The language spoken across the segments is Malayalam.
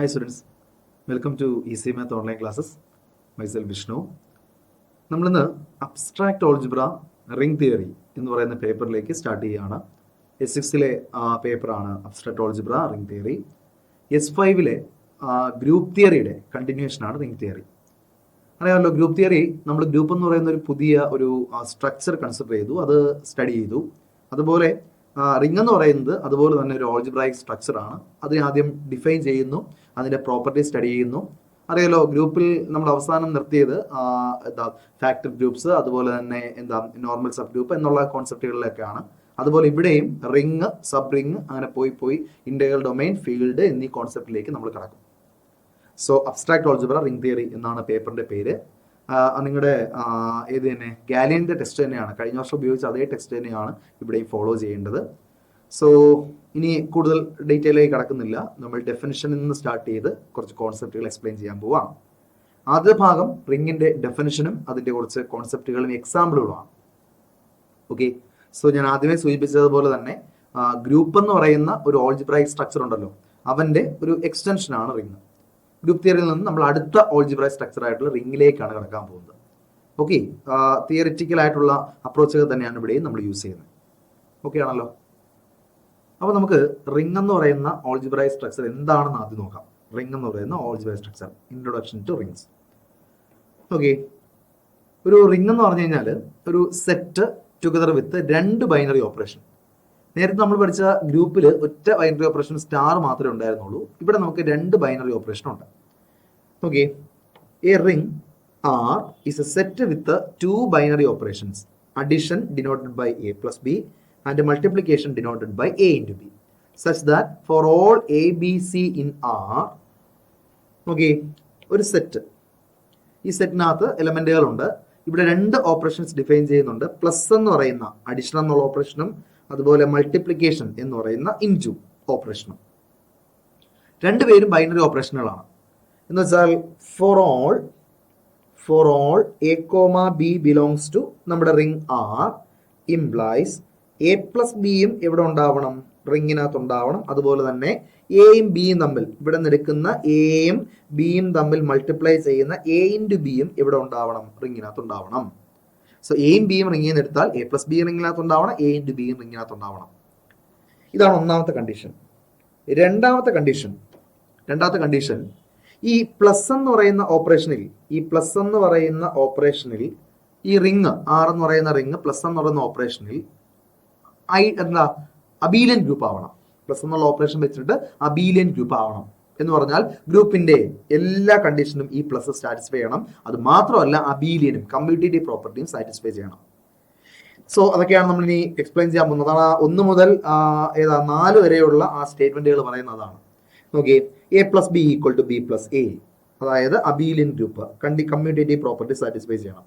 Hi students, welcome to Easy Math online classes. Myself Vishnu. നമ്മളിന്ന് അബ്സ്ട്രാക്ട് ഓൾജിബ്ര റിംഗ് തിയറി എന്ന് പറയുന്ന പേപ്പറിലേക്ക് സ്റ്റാർട്ട് ചെയ്യുകയാണ്. S6 പേപ്പറാണ് abstract algebra ring theory. S5 group തിയറിയുടെ കണ്ടിന്യൂഷനാണ് റിംഗ് തിയറി. അറിയാമല്ലോ, ഗ്രൂപ്പ് തിയറി നമ്മൾ ഗ്രൂപ്പ് എന്ന് പറയുന്ന ഒരു പുതിയ ഒരു സ്ട്രക്ചർ കൺസിഡർ ചെയ്തു, അത് സ്റ്റഡി ചെയ്തു. അതുപോലെ റിംഗ് എന്ന് പറയുന്നത് അതുപോലെ തന്നെ ഒരു ഓൾജിബ്രായിക് സ്ട്രക്ചറാണ്. അതിനെ ആദ്യം ഡിഫൈൻ ചെയ്യുന്നു, അതിൻ്റെ പ്രോപ്പർട്ടി സ്റ്റഡി ചെയ്യുന്നു. അറിയാലോ, ഗ്രൂപ്പിൽ നമ്മൾ അവസാനം നിർത്തിയത് ഫാക്ടർ ഗ്രൂപ്പ്സ്, അതുപോലെ തന്നെ നോർമൽ സബ് ഗ്രൂപ്പ് എന്നുള്ള കോൺസെപ്റ്റുകളിലൊക്കെയാണ്. അതുപോലെ ഇവിടെയും റിംഗ്, സബ് റിംഗ്, അങ്ങനെ പോയി ഇന്റഗ്രൽ ഡൊമൈൻ, ഫീൽഡ് എന്നീ കോൺസെപ്റ്റിലേക്ക് നമ്മൾ കടക്കും. So abstract algebra ring theory എന്നാണ് പേപ്പറിന്റെ പേര്. നിങ്ങളുടെ ഏത് തന്നെ ഗാലിയൻ്റെ ടെക്സ്റ്റ് തന്നെയാണ്, കഴിഞ്ഞ വർഷം ഉപയോഗിച്ച അതേ ടെക്സ്റ്റ് തന്നെയാണ് ഇവിടെയും ഫോളോ ചെയ്യേണ്ടത്. സോ ഇനി കൂടുതൽ ഡീറ്റെയിലേക്ക് കടക്കുന്നില്ല. നമ്മൾ ഡെഫിനിഷനിൽ നിന്ന് സ്റ്റാർട്ട് ചെയ്ത് കുറച്ച് കോൺസെപ്റ്റുകൾ എക്സ്പ്ലെയിൻ ചെയ്യാൻ പോവാണ്. ആദ്യ ഭാഗം റിംഗിന്റെ ഡെഫിനിഷനും അതിന്റെ കുറച്ച് കോൺസെപ്റ്റുകളും എക്സാമ്പിളുകളുമാണ്. ഓക്കെ, സോ ഞാൻ ആദ്യമേ സൂചിപ്പിച്ചതുപോലെ തന്നെ ഗ്രൂപ്പ് എന്ന് പറയുന്ന ഒരു ഓൾജിബ്രായിക് സ്ട്രക്ചർ ഉണ്ടല്ലോ, അവന്റെ ഒരു എക്സ്റ്റൻഷനാണ് റിംഗ്. ഗ്രൂപ്പ് തിയറിയിൽ നിന്ന് നമ്മൾ അടുത്ത ഓൾജിബ്രായിക് സ്ട്രക്ചർ ആയിട്ടുള്ള റിംഗിലേക്കാണ് കടക്കാൻ പോകുന്നത്. ഓക്കെ, തിയറിറ്റിക്കൽ ആയിട്ടുള്ള അപ്രോച്ചുകൾ തന്നെയാണ് ഇവിടെയും നമ്മൾ യൂസ് ചെയ്യുന്നത്. ഓക്കെ ആണല്ലോ. അപ്പോൾ നമുക്ക് റിംഗ് എന്ന് പറയുന്ന ഓൾജിബ്രായിക് സ്ട്രക്ചർ എന്താണെന്ന് ആദ്യം നോക്കാം. റിംഗ് എന്ന് പറയുന്ന algebraic structure, introduction to rings. Okay, ഒരു റിംഗ് എന്ന് പറഞ്ഞു കഴിഞ്ഞാൽ ഒരു സെറ്റ് ടുഗദർ വിത്ത് രണ്ട് ബൈനറി ഓപ്പറേഷൻ. നേരത്തെ നമ്മൾ പഠിച്ച ഗ്രൂപ്പിൽ ഒറ്റ ബൈനറി ഓപ്പറേഷൻ സ്റ്റാർ മാത്രമേ ഉണ്ടായിരുന്നുള്ളൂ. ഇവിടെ നമുക്ക് രണ്ട് ബൈനറി ഓപ്പറേഷൻ ഉണ്ട്. Okay, a ring R is a set with two binary operations, addition denoted by a plus b and multiplication denoted by a into b, such that for all a b c in R. Okay, ഒരു സെറ്റ്, ഈ സെറ്റിനകത്ത് എലമെന്റുകളുണ്ട്. ഇവിടെ രണ്ട് ഓപ്പറേഷൻസ് ഡിഫൈൻ ചെയ്യുന്നുണ്ട്. പ്ലസ് എന്ന് പറയുന്ന അഡിഷൻ എന്നുള്ള ഓപ്പറേഷനും അതുപോലെ മൾട്ടിപ്ലിക്കേഷൻ എന്ന് പറയുന്ന ഇൻറ്റു ഓപ്പറേഷനും. രണ്ടുപേരും ബൈനറി ഓപ്പറേഷനുകളാണ്. എന്ന് വെച്ചാൽ for all a comma b belongs to നമ്മുടെ ring R implies a plus ബിയും ഇവിടെ ഉണ്ടാവണം, റിങ്ങിനകത്ത് ഉണ്ടാവണം. അതുപോലെ തന്നെ എയും ബിയും തമ്മിൽ, ഇവിടെ നിൽക്കുന്ന എയും ബിയും തമ്മിൽ മൾട്ടിപ്ലൈ ചെയ്യുന്ന എ ഇൻറ്റു ബിയും ഇവിടെ ഉണ്ടാവണം, റിങ്ങിനകത്ത് ഉണ്ടാവണം. സോ എയും ബിയും റിങ്ങിൽ നിന്ന് എടുത്താൽ എ പ്ലസ് ബി റിങ്ങിനകത്ത് ഉണ്ടാവണം, എ ഇൻറ്റു ബിയും റിങ്ങിനകത്ത് ഉണ്ടാവണം. ഇതാണ് ഒന്നാമത്തെ കണ്ടീഷൻ. രണ്ടാമത്തെ കണ്ടീഷൻ ഈ പ്ലസ് എന്ന് പറയുന്ന ഓപ്പറേഷനിൽ ഈ റിങ് ആർ എന്ന് പറയുന്ന റിങ് പ്ലസ് എന്ന് പറയുന്ന ഓപ്പറേഷനിൽ അബീലിയൻ ഗ്രൂപ്പ് ആവണം. പ്ലസ് എന്നുള്ള ഓപ്പറേഷൻ വെച്ചിട്ട് അബീലിയൻ ഗ്രൂപ്പ് ആവണം. എന്ന് പറഞ്ഞാൽ ഗ്രൂപ്പിന്റെ എല്ലാ കണ്ടീഷനും ഈ പ്ലസ് സാറ്റിസ്ഫൈ ചെയ്യണം. അത് മാത്രമല്ല, അബീലിയനും കമ്മ്യൂട്ടേറ്റീവ് പ്രോപ്പർട്ടിയും സാറ്റിസ്ഫൈ ചെയ്യണം. സോ അതൊക്കെയാണ് നമ്മൾ ഇനി എക്സ്പ്ലെയിൻ ചെയ്യാൻ പോകുന്നത്. അതാണ് 1 മുതൽ 4 വരെയുള്ള ആ സ്റ്റേറ്റ്മെന്റുകൾ പറയുന്നതാണ്. നോക്കിയേ, a plus b equal to b plus a, അതായത് abelian group commutative property satisfy ചെയ്യണം.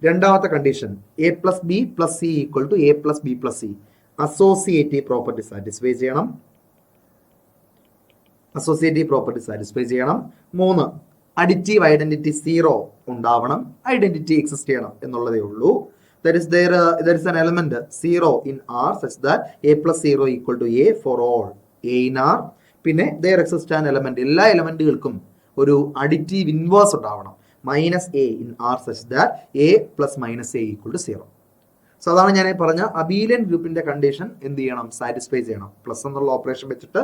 രണ്ടാമത്തെ condition, a plus b plus c equal to a plus b plus c, associative property satisfy ചെയ്യണം. 3, അഡിറ്റീവ് ഐഡന്റിറ്റി 0 ഉണ്ടാവണം, ഐഡന്റിറ്റി എക്സിസ്റ്റ് ചെയ്യണം എന്നുള്ളതേ ഉള്ളൂ. There is an element 0 in R such that a plus 0 equal to a for all a in R. പിന്നെ there exists an element, എല്ലാ എലമെന്റുകൾക്കും ഒരു അഡിറ്റീവ് ഇൻവേഴ്സ് ഉണ്ടാവണം, minus a in R such that a plus minus a equal to 0. So അതാണ് ഞാൻ പറഞ്ഞ അബീലിയൻ ഗ്രൂപ്പിന്റെ കണ്ടീഷൻ എന്ത് ചെയ്യണം, സാറ്റിസ്ഫൈ ചെയ്യണം. പ്ലസ് എന്നുള്ള ഓപ്പറേഷൻ വെച്ചിട്ട്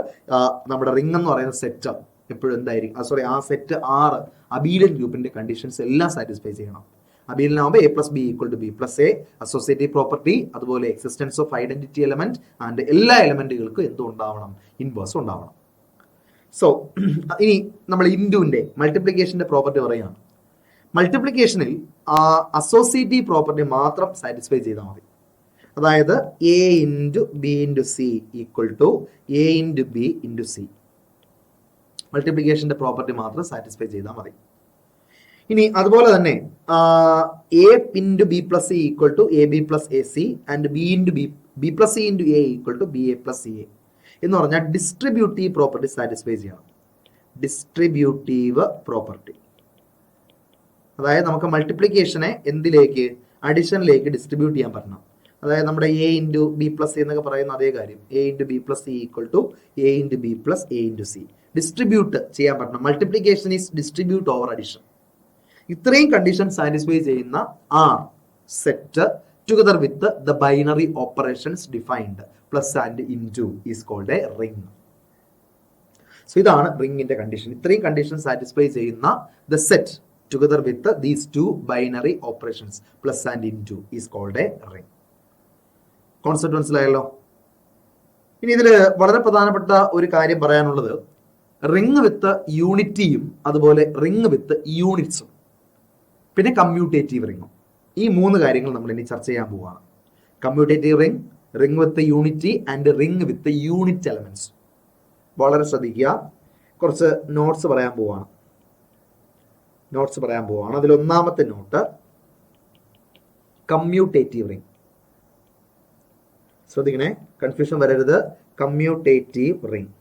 നമ്മുടെ റിംഗ് എന്ന് പറയുന്ന സെറ്റ് എപ്പോഴും എന്തായിരിക്കും, ആ സെറ്റ് ആർ അബീലിയൻ ഗ്രൂപ്പിന്റെ കണ്ടീഷൻസ് എല്ലാം സാറ്റിസ്ഫൈ ചെയ്യണം. അബീലിയനാകുമ്പോൾ a plus b equal to b plus a, associative property, അതുപോലെ existence of identity element and എല്ലാ എലമെന്റുകൾക്കും എന്തും ഉണ്ടാവണം, ഇൻവേഴ്സ് ഉണ്ടാവണം. സോ ഇനി നമ്മൾ ഇൻഡുവിന്റെ മൾട്ടിപ്ലിക്കേഷന്റെ പ്രോപ്പർട്ടി പറയുകയാണ്. മൾട്ടിപ്ലിക്കേഷനിൽ അസോസിയേറ്റീവ് പ്രോപ്പർട്ടി മാത്രം സാറ്റിസ്ഫൈ ചെയ്താൽ മതി. അതായത് a into b into c equal to a into b into c. മൾട്ടിപ്ലിക്കേഷന്റെ പ്രോപ്പർട്ടി മാത്രം സാറ്റിസ്ഫൈ ചെയ്താൽ മതി. ഇനി അതുപോലെ തന്നെ a into b plus c equal to a b plus a c and b into b plus c into a equal to b a plus c a എന്ന് പറഞ്ഞാൽ ഡിസ്ട്രിബ്യൂട്ടീവ് പ്രോപ്പർട്ടി സാറ്റിസ്ഫൈ ചെയ്യണം. ഡിസ്ട്രിബ്യൂട്ടീവ് പ്രോപ്പർട്ടി, അതായത് നമുക്ക് മൾട്ടിപ്ലിക്കേഷനെ എന്തിലേക്ക്, അഡിഷനിലേക്ക് ഡിസ്ട്രിബ്യൂട്ട് ചെയ്യാൻ പറ്റണം. അതായത് നമ്മുടെ a into b plus c എന്നൊക്കെ പറയുന്ന അതേ കാര്യം, a into b plus c equal to a into b plus a into c. Distribute ചെയ്യാൻ പറ്റണം. Multiplication is distribute over addition. ഇത്രയും കണ്ടീഷൻ സാറ്റിസ്ഫൈ ചെയ്യുന്ന R set together with the binary operations defined plus and into is called a ring. So ഇതാണ് റിംഗിന്റെ കണ്ടീഷൻ. ഇത്രയും കണ്ടീഷൻ സാറ്റിസ്ഫൈ ചെയ്യുന്ന the set together with these two binary operations plus and into is called a ring. Concept മനസ്സിലായല്ലോ. ഇനി ഇതിൽ വളരെ പ്രധാനപ്പെട്ട ഒരു കാര്യം പറയാനുള്ളത്, റിംഗ് വിത്ത് യൂണിറ്റിയും അതുപോലെ റിംഗ് വിത്ത് യൂണിറ്റ്സും പിന്നെ കമ്മ്യൂട്ടേറ്റീവ് റിംഗും. ഈ മൂന്ന് കാര്യങ്ങൾ നമ്മൾ ഇനി ചർച്ച ചെയ്യാൻ പോവുകയാണ്. Commutative ring, ring with unity and ring with unit elements. വളരെ ശ്രദ്ധിക്കുക. കുറച്ച് നോട്ട്സ് പറയാൻ പോവുകയാണ്. അതിൽ ഒന്നാമത്തെ നോട്ട് കമ്മ്യൂട്ടേറ്റീവ് റിംഗ്. ശ്രദ്ധിക്കണേ, കൺഫ്യൂഷൻ വരരുത്. Commutative ring.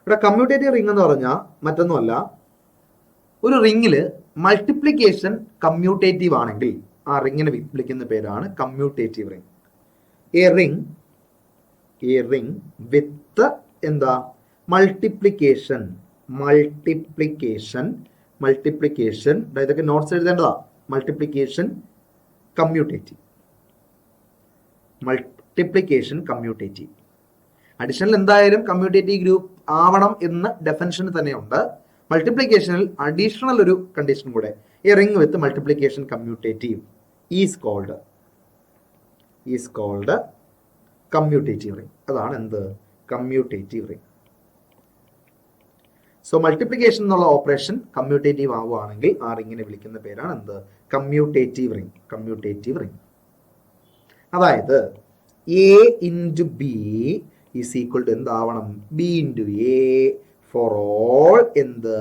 ഇവിടെ കമ്മ്യൂട്ടേറ്റീവ് റിംഗ് എന്ന് പറഞ്ഞാൽ മറ്റൊന്നുമല്ല, ഒരു റിംഗില് മൾട്ടിപ്ലിക്കേഷൻ കമ്മ്യൂട്ടേറ്റീവ് ആണെങ്കിൽ ആ റിംഗിനെ വിളിക്കുന്ന പേരാണ് commutative ring. A ring with എന്താ മൾട്ടിപ്ലിക്കേഷൻ ഇതൊക്കെ നോട്ട്സ് എഴുതേണ്ടതാ. Multiplication commutative. അഡീഷണൽ എന്തായാലും കമ്മ്യൂട്ടേറ്റീവ് ഗ്രൂപ്പ് ആവണം എന്ന് ഡെഫിനിഷൻ തന്നെയുണ്ട്. മൾട്ടിപ്ലിക്കേഷനിൽ അഡീഷണൽ ഒരു കണ്ടീഷൻ കൂടെ, a ring with multiplication commutative is called commutative ring. അതാണ് എന്ത് കമ്മ്യൂട്ടേറ്റീവ് റിംഗ്. സോ മൾട്ടിപ്ലിക്കേഷൻ എന്നുള്ള ഓപ്പറേഷൻ കമ്മ്യൂട്ടേറ്റീവ് ആവുകയാണെങ്കിൽ ആ റിംഗിനെ വിളിക്കുന്ന പേരാണ് എന്ത് കമ്മ്യൂട്ടേറ്റീവ് റിംഗ്. അതായത് a into b is equal to എന്താവണം b into a for all എന്ത്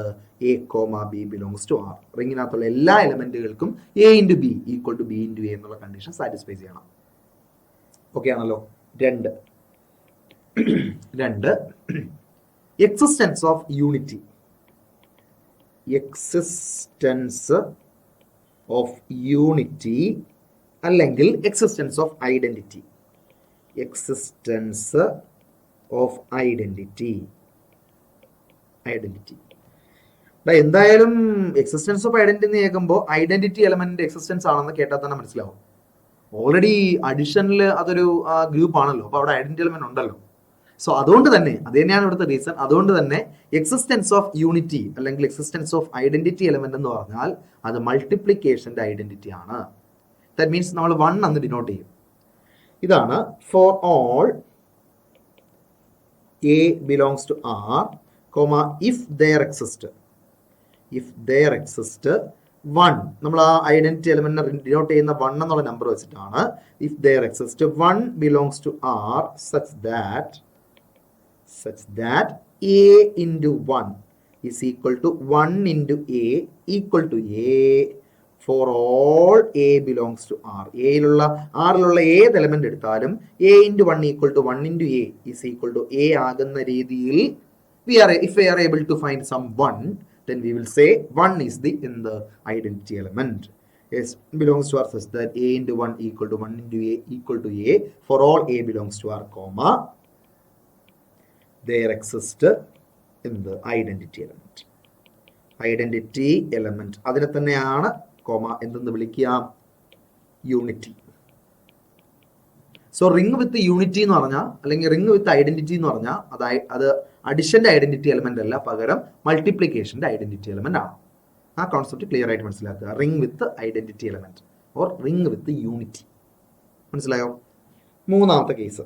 A comma b belongs to R. റിംഗിനകത്തുള്ള എല്ലാ എലമെന്റുകൾക്കും a into b equal to b into a എന്നുള്ള കണ്ടീഷൻ സാറ്റിസ്ഫൈ ചെയ്യണം. ഓക്കെ ആണല്ലോ. രണ്ട് എക്സിസ്റ്റൻസ് ഓഫ് യൂണിറ്റി. അല്ലെങ്കിൽ എക്സിസ്റ്റൻസ് ഓഫ് ഐഡന്റിറ്റി. എന്തായാലും എക്സിസ്റ്റൻസ് ഓഫ് ഐഡന്റിറ്റി എന്ന് കേൾക്കുമ്പോൾ ഐഡന്റിറ്റി എലമെന്റിന്റെ എക്സിസ്റ്റൻസ് ആണെന്ന് കേട്ടാൽ തന്നെ മനസ്സിലാവും. ഓൾറെഡി അഡിഷനിൽ അതൊരു ഗ്രൂപ്പ് ആണല്ലോ, അപ്പൊ അവിടെ ഐഡന്റിറ്റി എലമെന്റ് ഉണ്ടല്ലോ. സോ അതുകൊണ്ട് തന്നെ അത് തന്നെയാണ് ഇവിടുത്തെ റീസൺ. അതുകൊണ്ട് തന്നെ എക്സിസ്റ്റൻസ് ഓഫ് യൂണിറ്റി അല്ലെങ്കിൽ എക്സിസ്റ്റൻസ് ഓഫ് ഐഡന്റിറ്റി എലമെന്റ് എന്ന് പറഞ്ഞാൽ അത് മൾട്ടിപ്ലിക്കേഷന്റെ ഐഡന്റിറ്റി ആണ്. ദാറ്റ് മീൻസ് നമ്മൾ 1 എന്ന് ഡിനോട്ട് ചെയ്യും. ഇതാണ് for all a belongs to R comma if there exist 1. നമ്മൾ ആ ഐഡന്റിറ്റി എലമെന്റിനെ ഡിനോട്ട് ചെയ്യുന്ന 1 എന്നുള്ള നമ്പർ വെച്ചിട്ടാണ്. If there exist 1 belongs to R such that a into 1 is equal to 1 into a equal to a for all a belongs to r. ആറിലുള്ള ഏത് എലമെന്റ് എടുത്താലും a into 1 equal to 1 into a is equal to a ആകുന്ന രീതിയിൽ if we are able to find some 1, then we will say 1 is in the identity element. S belongs to r such that a into 1 equal to 1 into a equal to a for all a belongs to r, comma there exists in the identity element. അതിനെ തന്നെയാണ് കോമ എന്തെന്ന് വിളിക്കാം unity. So ring with unity എന്ന് പറഞ്ഞാൽ അല്ലെങ്കിൽ റിംഗ് വിത്ത് ഐഡന്റിറ്റി എന്ന് പറഞ്ഞാൽ അത് അഡിഷന്റെ ഐഡന്റിറ്റി എലമെന്റ് അല്ല, പകരം മൾട്ടിപ്ലിക്കേഷന്റെ ഐഡന്റിറ്റി എലമെന്റ് ആണ്. ആ കോൺസെപ്റ്റ് ക്ലിയർ ആയിട്ട് മനസ്സിലാക്കുക. Ring with identity element or ring with unity. മനസ്സിലായോ? മൂന്നാമത്തെ case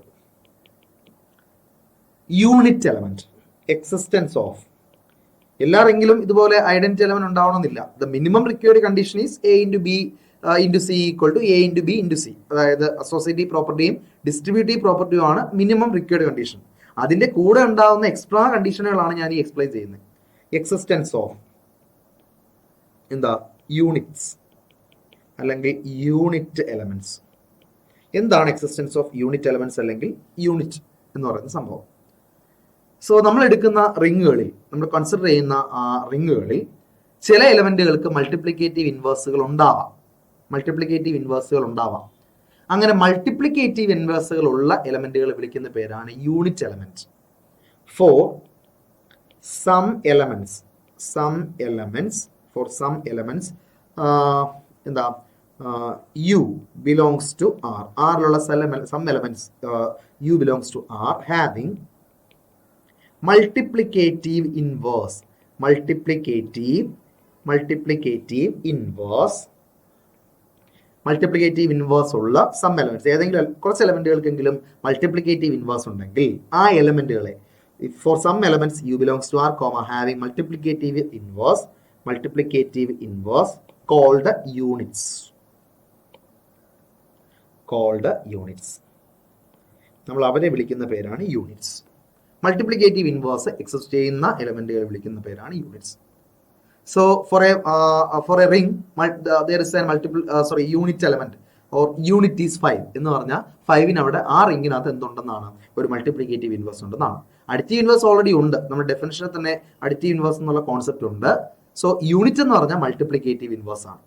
unit element. Existence of. എല്ലാ റിംഗിലും ഇതുപോലെ ഐഡന്റിറ്റി എലമെന്റ് ഉണ്ടാവണമെന്നില്ല. The minimum required condition is a into b into c equal to a into b into c. അതായത് അസോസിയേറ്റീവ് പ്രോപ്പർട്ടിയും ഡിസ്ട്രിബ്യൂട്ടീവ് പ്രോപ്പർട്ടിയും ആണ് മിനിമം റിക്വയർഡ് കണ്ടീഷൻ. അതിന്റെ കൂടെ ഉണ്ടാവുന്ന എക്സ്ട്രാ കണ്ടീഷനുകളാണ് ഞാൻ ഈ എക്സ്പ്ലെയിൻ ചെയ്യുന്നത്. എക്സിസ്റ്റൻസ് ഓഫ് എന്താ യൂണിറ്റ്സ് അല്ലെങ്കിൽ യൂണിറ്റ് എലമെന്റ്സ്. എന്താണ് എക്സിസ്റ്റൻസ് ഓഫ് യൂണിറ്റ് എലമെന്റ്സ് അല്ലെങ്കിൽ യൂണിറ്റ് എന്ന് പറയുന്ന സംഭവം? സോ നമ്മൾ എടുക്കുന്ന റിങ്ങുകളിൽ, നമ്മൾ കൺസിഡർ ചെയ്യുന്ന ആ റിങ്ങുകളിൽ ചില എലമെന്റുകൾക്ക് മൾട്ടിപ്ലിക്കേറ്റീവ് ഇൻവേഴ്സുകൾ ഉണ്ടാവാം. മൾട്ടിപ്ലിക്കേറ്റീവ് ഇൻവേഴ്സുകൾ ഉണ്ടാവാം. അങ്ങനെ മൾട്ടിപ്ലിക്കേറ്റീവ് ഇൻവേഴ്സുകൾ ഉള്ള എലമെന്റുകൾ വിളിക്കുന്ന പേരാണ് unit element. For some elements എന്താ u belongs to R. ആറിലുള്ള some elements u belongs to R having multiplicative inverse ഉള്ള സം എലമെന്റ്സ്, ഏതെങ്കിലും കുറച്ച് എലമെന്റുകൾക്കെങ്കിലും മൾട്ടിപ്ലിക്കേറ്റീവ് ഇൻവേഴ്സ് ഉണ്ടെങ്കിൽ ആ എലമെന്റുകളെ for some elements u belongs to R, having multiplicative inverse called units. നമ്മൾ അവരെ വിളിക്കുന്ന പേരാണ് യൂണിറ്റ്സ്. മൾട്ടിപ്ലിക്കേറ്റീവ് ഇൻവേഴ്സ് എക്സിസ്റ്റ് ചെയ്യുന്ന എലമെന്റുകൾ വിളിക്കുന്ന പേരാണ് units. So for a ring there is a unit element or unit is 5 എന്ന് പറഞ്ഞാൽ 5 അവിടെ ആ റിംഗിനകത്ത് എന്തുണ്ടെന്നാണ്, ഒരു മൾട്ടിപ്ലിക്കേറ്റീവ് ഇൻവേഴ്സ് ഉണ്ടെന്നാണ്. അഡിറ്റീവ് ഇൻവേഴ്സ് ഓൾറെഡി ഉണ്ട്, നമ്മുടെ ഡെഫിനിഷനിൽ തന്നെ അഡിറ്റീവ് ഇൻവേഴ്സ് എന്നുള്ള കോൺസെപ്റ്റ് ഉണ്ട്. സോ യൂണിറ്റ് എന്ന് പറഞ്ഞാൽ മൾട്ടിപ്ലിക്കേറ്റീവ് ഇൻവേഴ്സ് ആണ്.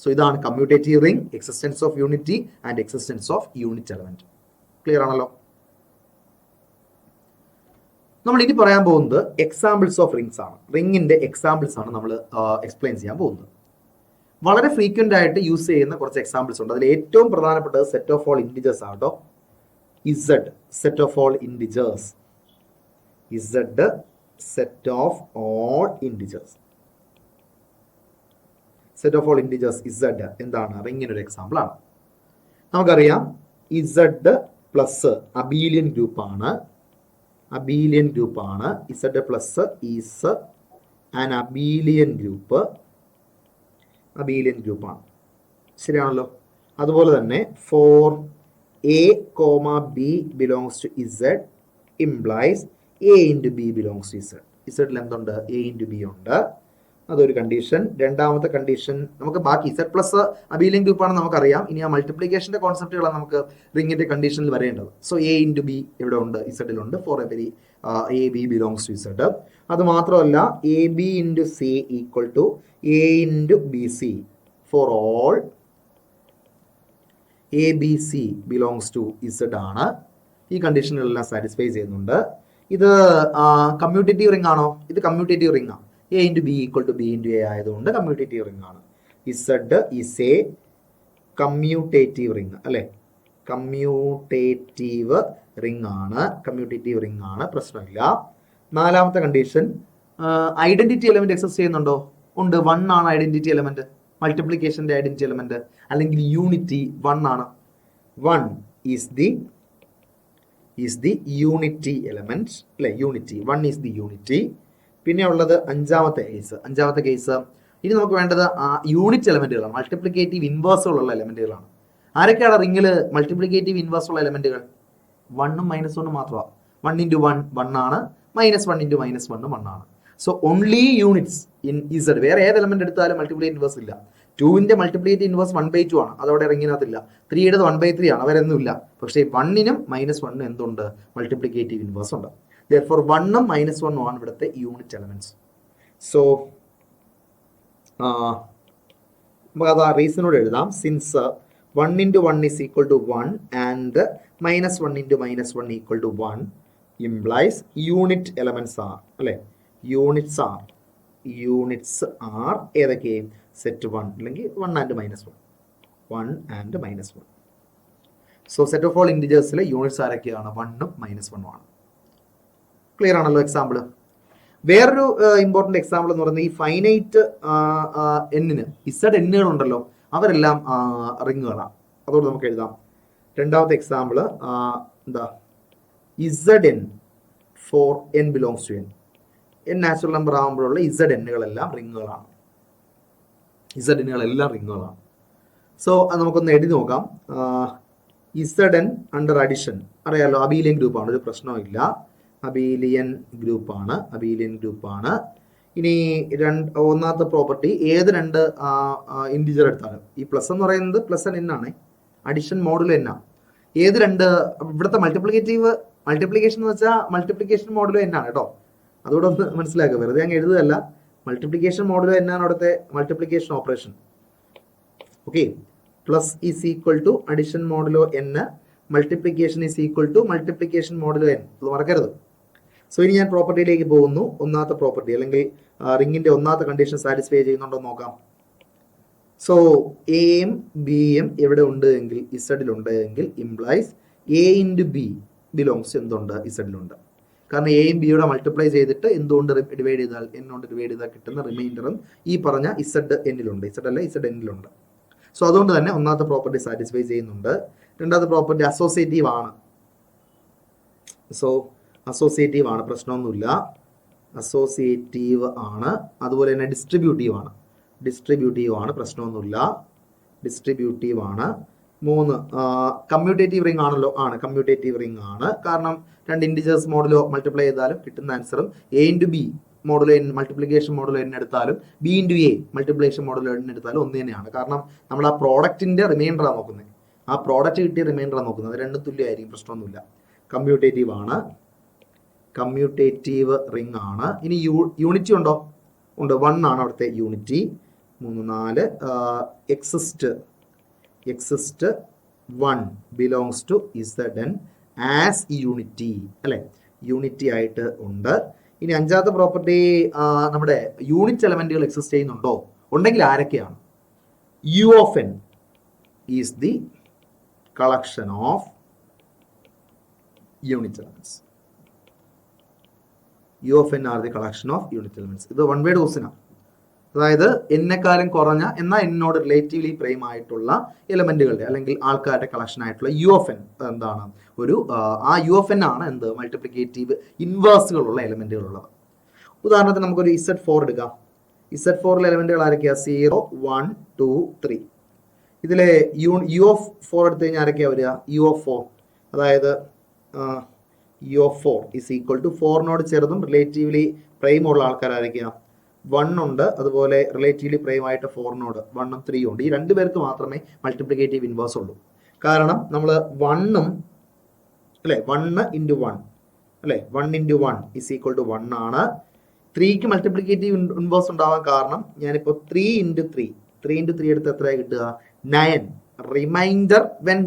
സോ ഇതാണ് commutative ring, existence of unity and existence of unit element. Clear ആണല്ലോ? നമ്മൾ ഇനി പറയാൻ പോകുന്നത് എക്സാമ്പിൾസ് ഓഫ് റിംഗ്സ് ആണ്. റിംഗിന്റെ എക്സാമ്പിൾസ് ആണ് നമ്മൾ എക്സ്പ്ലെയിൻ ചെയ്യാൻ പോകുന്നത്. വളരെ ഫ്രീക്വന്റ് ആയിട്ട് യൂസ് ചെയ്യുന്ന കുറച്ച് എക്സാമ്പിൾസ് ഉണ്ട്. അതിൽ ഏറ്റവും പ്രധാനപ്പെട്ടത് സെറ്റ് ഓഫ് ഓൾ ഇൻഡിജേഴ്സ് ആട്ടോ. Z set of all integers, Z set of all integers, set of all integers Z എന്താണ്, റിംഗിനൊരു എക്സാമ്പിൾ ആണ്. നമുക്കറിയാം ഇസഡ് പ്ലസ് അബീലിയൻ ഗ്രൂപ്പാണ്. Z plus is an abelian ഗ്രൂപ്പാണ്. ശരിയാണല്ലോ? അതുപോലെ തന്നെ for a comma b belongs to Z implies a into b belongs to Z. ഇസഡിൽ എന്തുണ്ട്? എ ഇൻറ്റു ബി ഉണ്ട്. അതൊരു കണ്ടീഷൻ. രണ്ടാമത്തെ കണ്ടീഷൻ നമുക്ക് ബാക്കി ഇസഡ് പ്ലസ് അബീലിയൻ ഗ്രൂപ്പാണെന്ന് നമുക്കറിയാം. ഇനി ആ മൾട്ടിപ്ലിക്കേഷന്റെ കോൺസെപ്റ്റുകളാണ് നമുക്ക് റിംഗിന്റെ കണ്ടീഷനിൽ വരേണ്ടത്. സോ എ ഇൻറ്റു ബി ഇവിടെ ഉണ്ട്, ഇസഡിലുണ്ട്. For every a b belongs to Z. അത് മാത്രമല്ല a b into c equal to a into b c for all a b c belongs to Z ആണ്. ഈ കണ്ടീഷനുകളെല്ലാം സാറ്റിസ്ഫൈ ചെയ്യുന്നുണ്ട്. ഇത് കമ്മ്യൂട്ടേറ്റീവ് റിംഗ് ആണോ? ഇത് കമ്മ്യൂട്ടേറ്റീവ് റിംഗ് ആണ്. A into b equal to b into a ആയതുകൊണ്ട് കമ്മ്യൂട്ടേറ്റീവ് റിംഗ് ആണ്. Z is a commutative ring അല്ലെ? കമ്മ്യൂട്ടേറ്റീവ് റിംഗ് ആണ്, പ്രശ്നമില്ല. നാലാമത്തെ കണ്ടീഷൻ ഐഡന്റിറ്റി എലമെന്റ് എക്സിസ്റ്റ് ചെയ്യുന്നുണ്ടോ? ഉണ്ട്. 1 ആണ് ഐഡന്റിറ്റി എലമെന്റ്, മൾട്ടിപ്ലിക്കേഷന്റെ ഐഡന്റിറ്റി എലമെന്റ് അല്ലെങ്കിൽ യൂണിറ്റി 1 ആണ്. 1 ഈസ് ദി യൂണിറ്റി എലമെന്റ് അല്ലെ? Unity 1 is the unity. പിന്നെ ഉള്ളത് അഞ്ചാമത്തെ കേസ്. ഇനി നമുക്ക് വേണ്ടത് യൂണിറ്റ് എലമെന്റുകളാണ്, മൾട്ടിപ്ലിക്കേറ്റീവ് ഇൻവേഴ്സുകളുള്ള എലമെന്റുകളാണ്. ആരൊക്കെയാണ് റിംഗിൽ മൾട്ടിപ്ലിക്കേറ്റീവ് ഇൻവേഴ്സ് ഉള്ള എലമെന്റുകൾ? 1ഉം -1 മാത്രമാണ്. 1 × 1 1 ആണ്, -1 × -1 1 ആണ്. So only units in Z. വേറെ ഏത് എലമെന്റ് എടുത്താലും മൾട്ടിപ്ലിക്കേറ്റീവ് ഇൻവേഴ്സ് ഇല്ല. 2ന്റെ മൾട്ടിപ്ലിക്കേറ്റീവ് ഇൻവേഴ്സ് 1/2 ആണ്, അതവിടെ റിംഗിനകത്തില്ല. 3യുടെ 1/3 ആണ്, അവരൊന്നുമില്ല. പക്ഷേ 1നും -1 എന്തുണ്ട്? മൾട്ടിപ്ലിക്കേറ്റീവ് ഇൻവേഴ്സ് ഉണ്ട്. Therefore 1ഉം -1ഉം ആണ് ഇവിടുത്തെ യൂണിറ്റ് എലമെന്റ്സ്. സോ നമുക്ക് ആ റീസണോട് എഴുതാം. Since 1 × 1 is equal to 1 and -1 × -1 equal to 1 implies unit elements are അല്ലെ? യൂണിറ്റ്സ് ആർ ഏതൊക്കെ? സെറ്റ് 1 അല്ലെങ്കിൽ 1 and -1. So set of all ഇൻഡിജേഴ്സിലെ യൂണിറ്റ്സ് ആരൊക്കെയാണ്? 1ഉം -1ഉം ആണ്. ക്ലിയർ ആണല്ലോ എക്സാമ്പിൾ? വേറൊരു ഇമ്പോർട്ടന്റ് എക്സാമ്പിൾ എന്ന് പറയുന്നത് ഈ ഫൈനൈറ്റ് എന്നിന് ഇസഡ് എന്നുകൾ ഉണ്ടല്ലോ, അവരെല്ലാം റിങ്ങുകളാണ്. അതോടെ നമുക്ക് എഴുതാം. രണ്ടാമത്തെ എക്സാമ്പിൾ എന്താ? Z n for n belongs to N. N natural number ആകുമ്പോഴുള്ള ഇസഡ് എന്നുകളെല്ലാം റിങ്ങുകളാണ്. സോ അത് നമുക്കൊന്ന് എഴുതി നോക്കാം. ഇസഡ് എൻ അണ്ടർ അഡിഷൻ അറിയാലോ, അബീലിയൻ ഗ്രൂപ്പാണ്, ഒരു പ്രശ്നമില്ല. അബീലിയൻ ഗ്രൂപ്പാണ്. ഇനി ഒന്നാമത്തെ പ്രോപ്പർട്ടി, ഏത് രണ്ട് ഇൻഡിജർ എടുത്താലും ഈ പ്ലസ് എന്ന് പറയുന്നത് പ്ലസ് എൻ ആണ്, അഡിഷൻ മോഡുലോ എൻ ആണ്. ഏത് രണ്ട് ഇവിടുത്തെ മൾട്ടിപ്ലിക്കേഷൻ എന്ന് വെച്ചാൽ മൾട്ടിപ്ലിക്കേഷൻ മോഡുലോ എൻ ആണ് കേട്ടോ. അതുകൂടെ ഒന്ന് മനസ്സിലാക്കുക, വെറുതെ അങ്ങ് എഴുതുകയല്ല. മൾട്ടിപ്ലിക്കേഷൻ മോഡുലോ എൻ ആണ് അവിടുത്തെ multiplication operation. Okay, plus is equal to addition modulo n, multiplication is equal to multiplication modulo n. അത് മറക്കരുത്. സോ ഇനി ഞാൻ പ്രോപ്പർട്ടിയിലേക്ക് പോകുന്നു. ഒന്നാമത്തെ പ്രോപ്പർട്ടി അല്ലെങ്കിൽ റിങ്ങിന്റെ ഒന്നാമത്തെ കണ്ടീഷൻ സാറ്റിസ്ഫൈ ചെയ്യുന്നുണ്ടോ നോക്കാം. സോ എയും ബിയും എവിടെ ഉണ്ട് എങ്കിൽ ഇസഡിലുണ്ട് എങ്കിൽ implies a into b belongs എന്തുണ്ട്, ഇസഡിലുണ്ട്. കാരണം എയും ബിയുടെ മൾട്ടിപ്ലൈ ചെയ്തിട്ട് എന്തുകൊണ്ട് ഡിവൈഡ് ചെയ്താൽ, എന്നോണ്ട് ഡിവൈഡ് ചെയ്താൽ കിട്ടുന്ന റിമൈൻഡറും ഈ പറഞ്ഞ ഇസഡ് എന്നിലുണ്ട്, ഇസഡ് അല്ല ഇസഡ് എന്നിലുണ്ട്. സോ അതുകൊണ്ട് തന്നെ ഒന്നാമത്തെ പ്രോപ്പർട്ടി സാറ്റിസ്ഫൈ ചെയ്യുന്നുണ്ട്. രണ്ടാമത്തെ പ്രോപ്പർട്ടി അസോസിയേറ്റീവ് ആണ്. സോ അസോസിയേറ്റീവ് ആണ്, പ്രശ്നമൊന്നുമില്ല, അസോസിയേറ്റീവ് ആണ്. അതുപോലെ തന്നെ ഡിസ്ട്രിബ്യൂട്ടീവ് ആണ്, ഡിസ്ട്രിബ്യൂട്ടീവ് ആണ്, പ്രശ്നമൊന്നുമില്ല, ഡിസ്ട്രിബ്യൂട്ടീവ് ആണ്. 3 കമ്മ്യൂട്ടേറ്റീവ് റിംഗ് ആണല്ലോ, ആണ് കമ്മ്യൂട്ടേറ്റീവ് റിംഗ് ആണ്. കാരണം രണ്ട് ഇൻഡിജേഴ്സ് മോഡലോ മൾട്ടിപ്ലൈ ചെയ്താലും കിട്ടുന്ന ആൻസറും a into b modulo n multiplication modulo n എടുത്താലും b into a multiplication modulo n എടുത്താലും ഒന്ന് തന്നെയാണ്. കാരണം നമ്മൾ ആ പ്രോഡക്റ്റിന്റെ റിമൈൻഡറാണ് നോക്കുന്നത്, ആ പ്രോഡക്റ്റ് കിട്ടിയ റിമൈൻഡറാണ് നോക്കുന്നത്. അത് രണ്ടും തുല്യമായിരിക്കും, പ്രശ്നമൊന്നുമില്ല. കമ്മ്യൂട്ടേറ്റീവ് ആണ്, കമ്മ്യൂട്ടേറ്റീവ് റിംഗ് ആണ്. ഇനി യൂണിറ്റി ഉണ്ടോ? ഉണ്ട്, 1 ആണ് അവിടുത്തെ unity. 3 4 exist 1 belongs to Z n as unity, അല്ലെ, യൂണിറ്റി ആയിട്ട് ഉണ്ട്. ഇനി അഞ്ചാമത്തെ പ്രോപ്പർട്ടി, നമ്മുടെ യൂണിറ്റ് എലമെന്റുകൾ എക്സിസ്റ്റ് ചെയ്യുന്നുണ്ടോ, ഉണ്ടെങ്കിൽ ആരൊക്കെയാണ്? U of n is the collection of unit elements. U of n are the collection of unit elements. ഇത് വൺ വേർഡ് ക്വസ്റ്റ്യനാണ്. അതായത് എന്നെക്കാലം കുറഞ്ഞ എന്നാൽ എന്നോട് റിലേറ്റീവ്ലി പ്രൈം ആയിട്ടുള്ള എലമെന്റുകളുടെ അല്ലെങ്കിൽ ആൾക്കാരുടെ കളക്ഷൻ ആയിട്ടുള്ള യു ഓഫ് എൻ എന്താണ്, ഒരു ആ യു ഓഫ് എൻ ആണ് എന്ത്, മൾട്ടിപ്ലിക്കേറ്റീവ് ഇൻവേഴ്സുകളുള്ള എലമെന്റുകളുള്ളത്. ഉദാഹരണത്തിന് നമുക്കൊരു Z4 എടുക്കാം. Z4 എലമെന്റുകൾ ആരൊക്കെയാ? 0 1 2 3. ഇതിലെ യു ഓഫ് 4 എടുത്തു കഴിഞ്ഞാൽ ആരൊക്കെയാ വരിക? യു ഓഫ് 4, അതായത് U of 4 is equal to 4നോട് ചെറുതും റിലേറ്റീവ്ലി പ്രൈം ഉള്ള ആൾക്കാർ ആരൊക്കെയാ? 1 ഉണ്ട്, അതുപോലെ റിലേറ്റീവ്ലി പ്രൈം ആയിട്ട് 4നോട് 1 ഉം 3 ഉണ്ട്. ഈ 2 പേർക്ക് മാത്രമേ മൾട്ടിപ്ലിക്കേറ്റീവ് ഇൻവേഴ്സ് ഉള്ളൂ. കാരണം നമ്മൾ 1ഉം അല്ലെ 1 ഇൻറ്റു 1 അല്ലെ 1 ഇൻറ്റു 1 ഇസ് ഈക്വൽ ടു 1 ആണ്. 3ക്ക് മൾട്ടിപ്ലിക്കേറ്റീവ് ഇൻവേഴ്സ് ഉണ്ടാവാൻ കാരണം ഞാനിപ്പോൾ 3 ഇൻറ്റു 3 എടുത്ത് എത്രയാണ് കിട്ടുക? 9. റിമൈൻഡർ വെൻ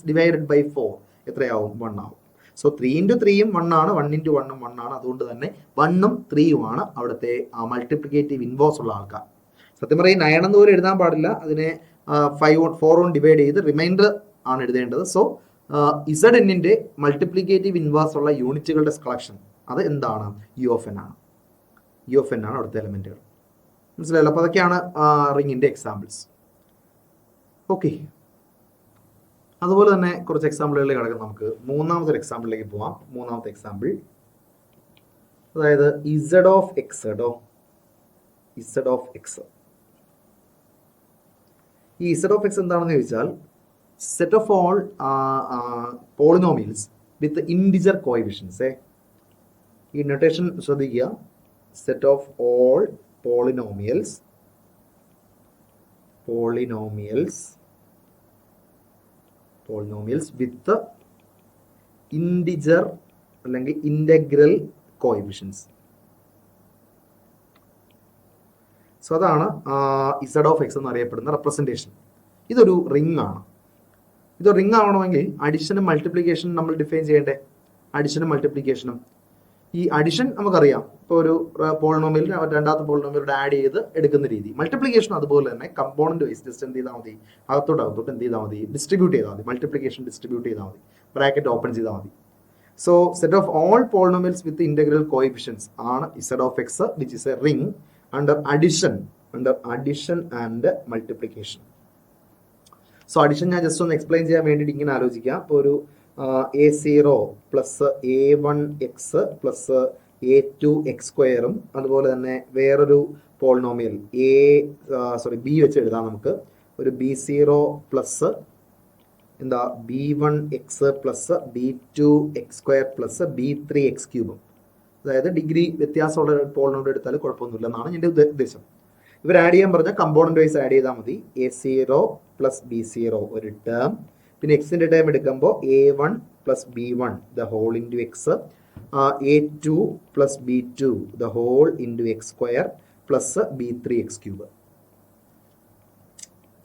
ഡിവൈഡഡ് ബൈ 4 എത്രയാവും? 1 ആവും. സോ 3 ഇൻറ്റു 3യും 1 ആണ്, 1 ഇൻറ്റു 1ഉം 1 ആണ്. അതുകൊണ്ട് തന്നെ 1ഉം 3യും ആണ് അവിടുത്തെ മൾട്ടിപ്ലിക്കേറ്റീവ് ഇൻവേഴ്സ് ഉള്ള ആൾക്കാർ. സത്യം പറയും 9 എന്ന് പോലും എഴുതാൻ പാടില്ല, അതിനെ 4 കൊണ്ട് ഡിവൈഡ് ചെയ്ത് റിമൈൻഡർ ആണ് എഴുതേണ്ടത്. സോ ഇസഡ് എന്നിന്റെ മൾട്ടിപ്ലിക്കേറ്റീവ് ഇൻവേഴ്സ് ഉള്ള യൂണിറ്റുകളുടെ കളക്ഷൻ അത് എന്താണ്? യു ഓഫ് എൻ ആണ്. യു ഓഫ് എൻ ആണ് അവിടുത്തെ എലമെന്റുകൾ. മനസ്സിലായല്ലോ? അപ്പോൾ അതൊക്കെയാണ് റിങ്ങിന്റെ എക്സാമ്പിൾസ്. ഓക്കെ, അതുപോലെ തന്നെ കുറച്ച് എക്സാമ്പിളുകളിലേക്ക് കിടക്കും. നമുക്ക് മൂന്നാമത്തെ എക്സാമ്പിളിലേക്ക് പോവാം. മൂന്നാമത്തെ എക്സാമ്പിൾ, അതായത് ഇസഡ് ഓഫ് എക്സ്. ഈ ഇസഡ് ഓഫ് എക്സ് എന്താണെന്ന് ചോദിച്ചാൽ set of all polynomials with integer coefficients. ഈ നൊട്ടേഷൻ ശ്രദ്ധിക്കുക. Set of all polynomials with integer അല്ലെങ്കിൽ ഇന്റഗ്രൽ കോഎഫിഷ്യൻസ്. സോ അതാണ് ഇസഡ് ഓഫ് എക്സ് എന്ന് അറിയപ്പെടുന്ന റെപ്രസെന്റേഷൻ. ഇതൊരു റിംഗ് ആണ്. ഇത് റിംഗ് ആവണമെങ്കിൽ അഡിഷനും മൾട്ടിപ്ലിക്കേഷനും നമ്മൾ ഡിഫൈൻ ചെയ്യേണ്ടേ? അഡിഷനും മൾട്ടിപ്ലിക്കേഷനും. ഈ അഡിഷൻ നമുക്കറിയാം, ഇപ്പോൾ ഒരു പോളിനോമിയൽ രണ്ടാമത്തെ പോളിനോമിയലോട് ആഡ് ചെയ്ത് എടുക്കുന്ന രീതി. മൾട്ടിപ്ലിക്കേഷൻ അതുപോലെ തന്നെ കമ്പോണന്റ് വൈസ് ജസ്റ്റ് എന്ത് ചെയ്താൽ മതി? അകത്തോട്ട് എന്ത് ചെയ്താൽ മതി? ഡിസ്ട്രിബ്യൂട്ട് ചെയ്താൽ മതി. മൾട്ടിപ്ലിക്കേഷൻ ഡിസ്ട്രിബ്യൂട്ട് ചെയ്താൽ മതി, ബ്രാക്കറ്റ് ഓപ്പൺ ചെയ്താൽ മതി. So set of all polynomials with integral coefficients ആണ് Z of x, which is a ring under addition and multiplication. So addition ഞാൻ ജസ്റ്റ് ഒന്ന് എക്സ്പ്ലെയിൻ ചെയ്യാൻ വേണ്ടിയിട്ട് ഇങ്ങനെ ആലോചിക്കാം. ഇപ്പോൾ ഒരു A0 plus A1x plus A2 x സ്ക്വയറും അതുപോലെ തന്നെ വേറൊരു പോളിനോമിയൽ ബി വെച്ച് എഴുതാം. നമുക്ക് ഒരു B0 പ്ലസ് എന്താ B1x plus B2x square plus B3x ക്യൂബും, അതായത് ഡിഗ്രി വ്യത്യാസമുള്ള പോളിനോമിയൽ എടുത്താൽ കുഴപ്പമൊന്നുമില്ല എന്നാണ് എൻ്റെ ഉദ്ദേശം. ഇവർ ആഡ് ചെയ്യാൻ പറഞ്ഞാൽ കമ്പോണന്റ് വൈസ് ആഡ് ചെയ്താൽ മതി. A0 പ്ലസ് B0 ഒരു ടേം, പിന്നെ എക്സിന്റെ ടേം എടുക്കുമ്പോൾ A1 plus B1 the whole into x, A2 plus B2 the whole into x square plus B3x cube.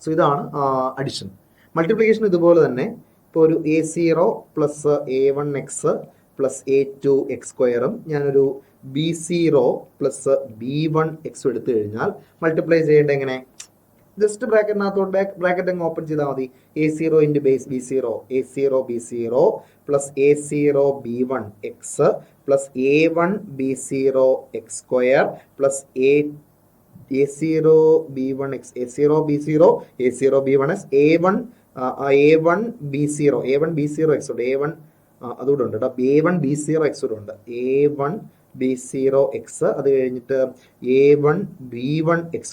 So ഇതാണ് അഡിഷൻ. മൾട്ടിപ്ലിക്കേഷൻ ഇതുപോലെ തന്നെ ഇപ്പോൾ ഒരു A0 പ്ലസ് A1x പ്ലസ് A2x²ഉം ഞാനൊരു B0 പ്ലസ് B1x എടുത്തു കഴിഞ്ഞാൽ മൾട്ടിപ്ലൈ ചെയ്യേണ്ടത് എങ്ങനെ? ജസ്റ്റ് ബ്രാക്കറ്റിനകത്തോട്ട് ബ്രാക്കറ്റ് അങ്ങ് ഓപ്പൺ ചെയ്താൽ മതി. A0 into base B0 A0 B0 plus A0 B1x plus A1 B0 x² plus A0 B1x A0 B0 A0 B1x A1 B0 x ഉണ്ട്. A1 അതുകൂടെ ഉണ്ട് കേട്ടോ. A1 B0 x കൂടെ ഉണ്ട്. A1 B0 x അത് കഴിഞ്ഞിട്ട് A1 B1 x².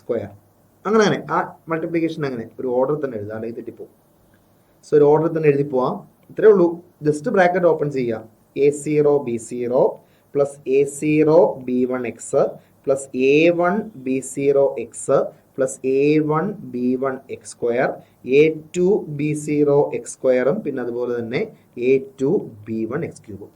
അങ്ങനെ ആ മൾട്ടിപ്ലിക്കേഷൻ അങ്ങനെ ഒരു ഓർഡർ തന്നെ എഴുതാം, അല്ലെങ്കിൽ തെറ്റിപ്പോവും. സോ ഒരു ഓർഡർ തന്നെ എഴുതി പോവാം. ഇത്രേ ഉള്ളൂ. ജസ്റ്റ് ബ്രാക്കറ്റ് ഓപ്പൺ ചെയ്യാം. A0 B0 plus A0 B1x plus A1 B0 x plus A1 B1 x² A2 B0 x²ഉം പിന്നെ അതുപോലെ തന്നെ A2 B1 x³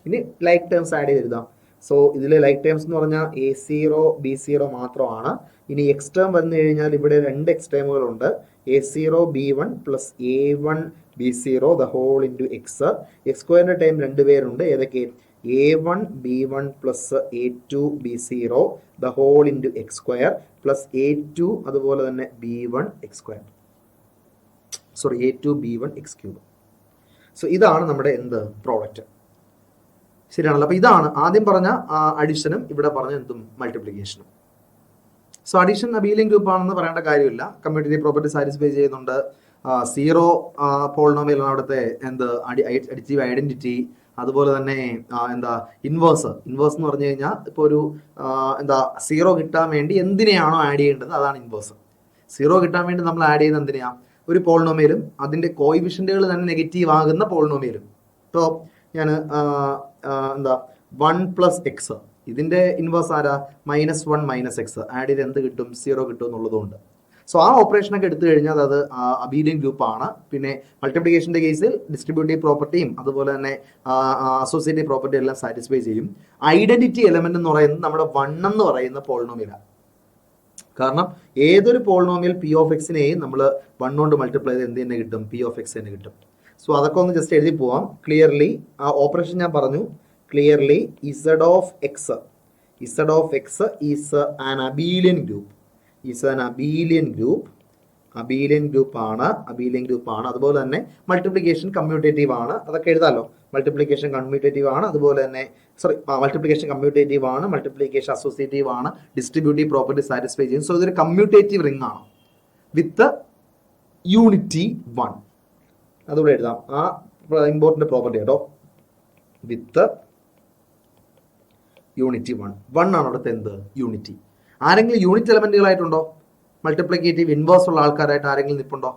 ഇനി ലൈക്ക് ടേംസ് ആഡ് ചെയ്ത് എഴുതാം. സോ ഇതിൽ ലൈക്ക് ടേംസ് എന്ന് പറഞ്ഞാൽ A0 B0 മാത്രമാണ്. ഇനി എക്സ് ടേം വന്നു കഴിഞ്ഞാൽ ഇവിടെ രണ്ട് എക്സ് ടേമുകളുണ്ട്. A0 B1 plus A1 B0 the whole into x. x² time രണ്ടുപേരുണ്ട്. ഏതൊക്കെ? A1 B1 plus A2 B0 the whole into x² plus A2 അതുപോലെ തന്നെ B1 x². Sorry A2 B1 x³. So ഇതാണ് നമ്മുടെ എന്ത് പ്രോഡക്റ്റ്. ശരിയാണല്ലോ. അപ്പോൾ ഇതാണ് ആദ്യം പറഞ്ഞ അഡിഷനും ഇവിടെ പറഞ്ഞ എന്തും മൾട്ടിപ്ലിക്കേഷനും. സോ അഡീഷൻ അബീലിയൻ ഗ്രൂപ്പ് ആണെന്ന് പറയേണ്ട കാര്യമില്ല. കമ്മ്യൂട്ടേറ്റീവ് പ്രോപ്പർട്ടി സാറ്റിസ്ഫൈ ചെയ്യുന്നുണ്ട്. സീറോ പോളിനോമിയൽ ആണ് അവിടുത്തെ എന്ത് അഡിറ്റീവ് ഐഡന്റിറ്റി. അതുപോലെ തന്നെ എന്താ ഇൻവേഴ്സ് എന്ന് പറഞ്ഞു കഴിഞ്ഞാൽ ഇപ്പോൾ ഒരു എന്താ സീറോ കിട്ടാൻ വേണ്ടി എന്തിനെയാണോ ആഡ് ചെയ്യേണ്ടത് അതാണ് ഇൻവേഴ്സ്. സീറോ കിട്ടാൻ വേണ്ടി നമ്മൾ ആഡ് ചെയ്യുന്നത് എന്തിനാ? ഒരു പോളിനോമിയലും അതിന്റെ കോയിഫിഷ്യന്റുകൾ തന്നെ നെഗറ്റീവ് ആകുന്ന പോളിനോമിയലും. ഇപ്പോൾ ഞാൻ എന്താ 1 പ്ലസ് എക്സ് ഇതിന്റെ ഇൻവേഴ്സ് ആരാ? -1 മൈനസ് എക്സ് ആഡ് ചെയ്ത് എന്ത് കിട്ടും? 0 കിട്ടും എന്നുള്ളതുകൊണ്ട്. സോ ആ ഓപ്പറേഷനൊക്കെ എടുത്തു കഴിഞ്ഞാൽ അത് അബീലിയൻ ഗ്രൂപ്പ് ആണ്. പിന്നെ മൾട്ടിപ്ലിക്കേഷന്റെ കേസിൽ ഡിസ്ട്രിബ്യൂട്ടീവ് പ്രോപ്പർട്ടിയും അതുപോലെ തന്നെ അസോസിയേറ്റീവ് പ്രോപ്പർട്ടി എല്ലാം സാറ്റിസ്ഫൈ ചെയ്യും. ഐഡന്റിറ്റി എലമെന്റ് എന്ന് പറയുന്നത് നമ്മുടെ 1 എന്ന് പറയുന്ന പോളിനോമിയലാണ്. കാരണം ഏതൊരു പോളിനോമിയൽ പി ഓഫ് എക്സിനെയും നമ്മൾ 1 കൊണ്ട് മൾട്ടിപ്ലൈ ചെയ്ത് എന്ത് തന്നെ കിട്ടും? പി ഓഫ് എക്സ് തന്നെ കിട്ടും. സോ അതൊക്കെ ഒന്ന് ജസ്റ്റ് എഴുതി പോവാം. ക്ലിയർലി ആ ഓപ്പറേഷൻ ഞാൻ പറഞ്ഞു. Clearly Z of x is an abelian group. Abelian group ആണ്. അതുപോലെ തന്നെ മൾട്ടിപ്ലിക്കേഷൻ കമ്മ്യൂട്ടേറ്റീവ് ആണ്. അതൊക്കെ എഴുതാമല്ലോ. മൾട്ടിപ്ലിക്കേഷൻ കമ്മ്യൂട്ടേറ്റീവ് ആണ്. അതുപോലെ തന്നെ മൾട്ടിപ്ലിക്കേഷൻ കമ്മ്യൂട്ടേറ്റീവ് ആണ്. മൾട്ടിപ്ലിക്കേഷൻ അസോസിയേറ്റീവ് ആണ്. ഡിസ്ട്രിബ്യൂട്ടീവ് പ്രോപ്പർട്ടി സാറ്റിസ്ഫൈ ചെയ്യും. സോ ഇതൊരു കമ്മ്യൂട്ടേറ്റീവ് റിംഗ് ആണ് വിത്ത് യൂണിറ്റി 1. അതുകൂടെ എഴുതാം. ആ ഇമ്പോർട്ടന്റ് പ്രോപ്പർട്ടി കേട്ടോ. വിത്ത് യൂണിറ്റി 1 ആണ് അവിടുത്തെ എന്ത്? യൂണിറ്റി. ആരെങ്കിലും യൂണിറ്റ് എലമെന്റുകളായിട്ടുണ്ടോ? മൾട്ടിപ്ലിക്കേറ്റീവ് ഇൻവേഴ്സ് ഉള്ള ആൾക്കാരായിട്ട് ആരെങ്കിലും നിൽപ്പുണ്ടോ?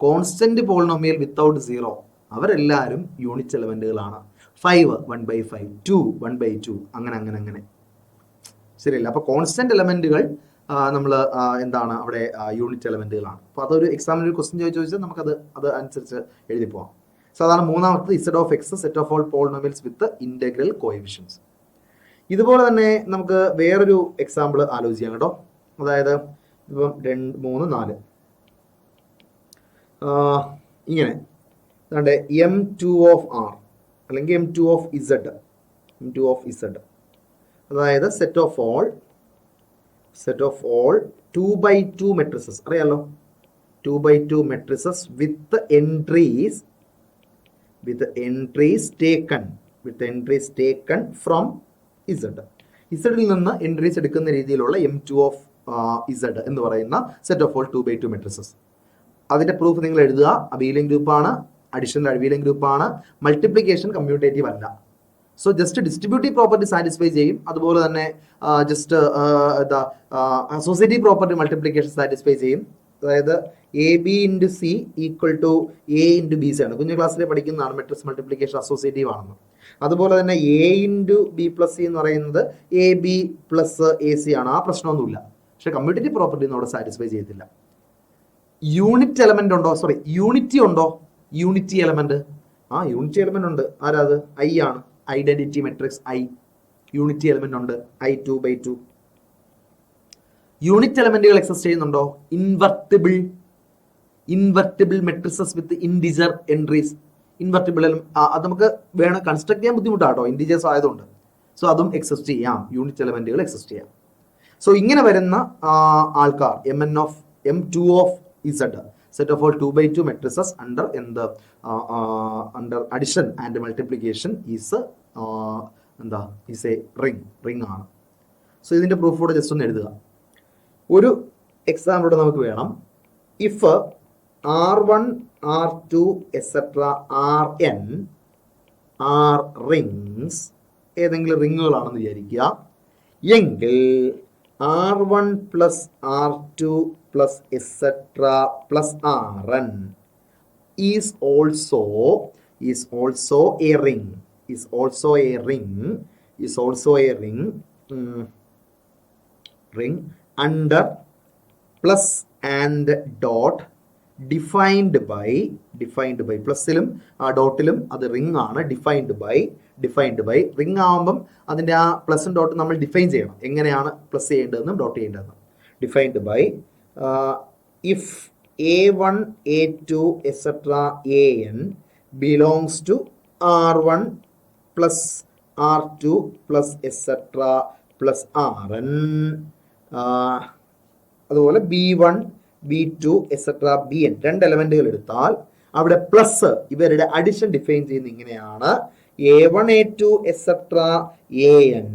കോൺസ്റ്റന്റ് പോളിനോമിയൽ വിത്തൗട്ട് 0 അവരെല്ലാവരും യൂണിറ്റ് എലമെന്റുകളാണ്. 5 1/5 2 1/2 അങ്ങനെ ശരിയല്ല. അപ്പൊ കോൺസ്റ്റന്റ് എലമെന്റുകൾ നമ്മൾ എന്താണ് അവിടെ യൂണിറ്റ് എലമെന്റുകളാണ്. അപ്പോൾ അതൊരു എക്സാമിന് ഒരു ക്വസ്റ്റ്യൻ ചോദിച്ചാൽ നമുക്കത് അനുസരിച്ച് എഴുതി പോവാം. സോ അതാണ് മൂന്നാമത്തത് Z of x set of all polynomials with integral coefficients. ഇതുപോലെ തന്നെ നമുക്ക് വേറൊരു എക്സാമ്പിൾ ആലോചിക്കാം കേട്ടോ. അതായത് ഇപ്പം 2 3 4 ഇങ്ങനെ M2 of R അല്ലെങ്കിൽ M2 of Z അതായത് സെറ്റ് ഓഫ് ഓൾ 2/2 മെട്രിസസ് അറിയാലോ. 2/2 matrices with entries taken from ഇസഡിൽ നിന്ന് എൻട്രീസ് എടുക്കുന്ന രീതിയിലുള്ള M2 of Z എന്ന് പറയുന്ന സെറ്റ് ഓഫ് ഓൾ 2/2 മെട്രിസസ്. അതിന്റെ പ്രൂഫ് നിങ്ങൾ എഴുതുക. അബീലിയൻ ഗ്രൂപ്പാണ്. അഡീഷണൽ അബീലിയൻ ഗ്രൂപ്പാണ്. മൾട്ടിപ്ലിക്കേഷൻ കമ്മ്യൂട്ടേറ്റീവ് അല്ല. So just distributive property satisfy ചെയ്യും. അതുപോലെ തന്നെ just associative property multiplication satisfy ചെയ്യും. അതായത് AB × C = A × BC ആണ്. കുഞ്ഞു ക്ലാസ്സിൽ പഠിക്കുന്നതാണ് മെട്രിക്സ് മൾട്ടിപ്ലിക്കേഷൻ അസോസിയേറ്റീവ് ആണെന്ന്. അതുപോലെ തന്നെ A × B + C എന്ന് പറയുന്നത് AB + AC ആണ്. ആ പ്രശ്നമൊന്നുമില്ല. പക്ഷെ കമ്മ്യൂട്ടേറ്റീവ് പ്രോപ്പർട്ടി ഒന്നും അവിടെ സാറ്റിസ്ഫൈ ചെയ്യത്തില്ല. യൂണിറ്റി എലമെന്റ് ഉണ്ടോ? സോറി, യൂണിറ്റി ഉണ്ടോ? യൂണിറ്റി എലമെന്റ് യൂണിറ്റി എലമെന്റ് ഉണ്ട്. ആരാത്? I ആണ്. Identity matrix I unity element ഉണ്ട്. I 2/2. യൂണിറ്റ് എലമെന്റുകൾ എക്സിസ്റ്റ് ചെയ്യുന്നുണ്ടോ? ഇൻവെർട്ടിബിൾ ഇൻവെർട്ടിബിൾ മെട്രിസസ് വിത്ത് ഇൻഡിജർ എൻട്രീസ്. ഇൻവെർട്ടിബിൾ അത് നമുക്ക് വേണം കൺസ്ട്രക്ട് ചെയ്യാൻ ബുദ്ധിമുട്ടാട്ടോ, ഇൻഡിജേഴ്സ് ആയതുകൊണ്ട്. സോ അതും എക്സിസ്റ്റ് ചെയ്യാം, യൂണിറ്റ് എലമെന്റുകൾ എക്സിസ്റ്റ് ചെയ്യാം. സോ ഇങ്ങനെ വരുന്ന ആൾക്കാർ M2 of Z, set of all 2x2 matrices under under addition and multiplication is a ring ആണ്. സോ ഇതിന്റെ പ്രൂഫ് കൂടെ ജസ്റ്റ് ഒന്ന് എഴുതുക. ഒരു എക്സാമ്പിളൂടെ നമുക്ക് വേണം. If R1, R2, etc. Rn are rings, ഏതെങ്കിലും റിങ്ങുകളാണെന്ന് വിചാരിക്കുക എങ്കിൽ R1 plus R2 plus etc. plus Rn is also a ring. Ring under plus and dot defined by പ്ലസിലും ഡോട്ടിലും അത് റിംഗ് ആണ്. ഡിഫൈൻഡ് ബൈ റിംഗ് ആകുമ്പം അതിൻ്റെ ആ പ്ലസും ഡോട്ടും നമ്മൾ ഡിഫൈൻ ചെയ്യണം, എങ്ങനെയാണ് പ്ലസ് ചെയ്യേണ്ടതെന്നും ഡോട്ട് ചെയ്യേണ്ടതെന്നും. Defined by if A1, A2, etc. An belongs to R1 plus R2 plus etc. plus Rn. അതുപോലെ B1, B2, etc. Bn രണ്ട് എലമെന്റുകൾ എടുത്താൽ അവിടെ പ്ലസ് ഇവരുടെ അഡിഷൻ ഡിഫൈൻ ചെയ്യുന്ന ഇങ്ങനെയാണ്. A1, A2, etc. An